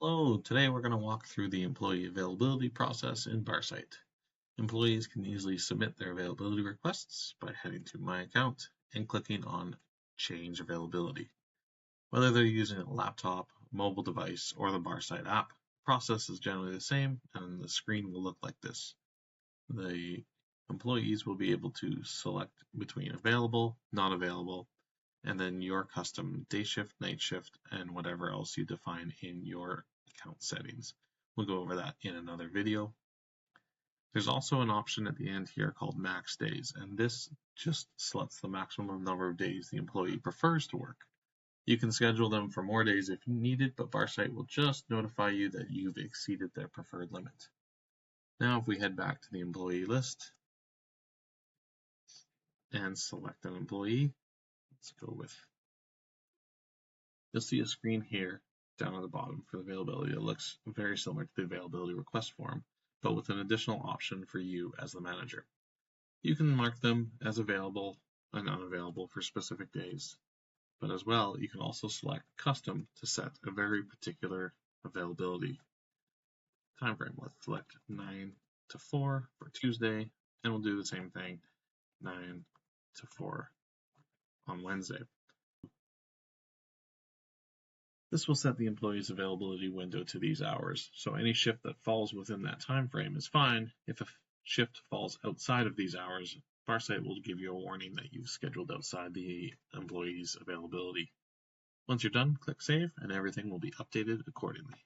Hello, today we're going to walk through the employee availability process in BarSight. Employees can easily submit their availability requests by heading to My Account and clicking on Change Availability. Whether they're using a laptop, mobile device, or the BarSight app, the process is generally the same and the screen will look like this. The employees will be able to select between available, not available, and then your custom day shift, night shift, and whatever else you define in your account settings. We'll go over that in another video. There's also an option at the end here called max days, and this just selects the maximum number of days the employee prefers to work. You can schedule them for more days if needed, but BarSight will just notify you that you've exceeded their preferred limit. Now if we head back to the employee list and select an employee, let's go with, you'll see a screen here down at the bottom for the availability. It looks very similar to the availability request form, but with an additional option for you as the manager. You can mark them as available and unavailable for specific days, but as well, you can also select custom to set a very particular availability time frame. Let's select 9 to 4 for Tuesday, and we'll do the same thing, 9 to 4 on Wednesday. This will set the employee's availability window to these hours, so any shift that falls within that time frame is fine. If a shift falls outside of these hours, BarSight will give you a warning that you've scheduled outside the employee's availability. Once you're done, click Save, and everything will be updated accordingly.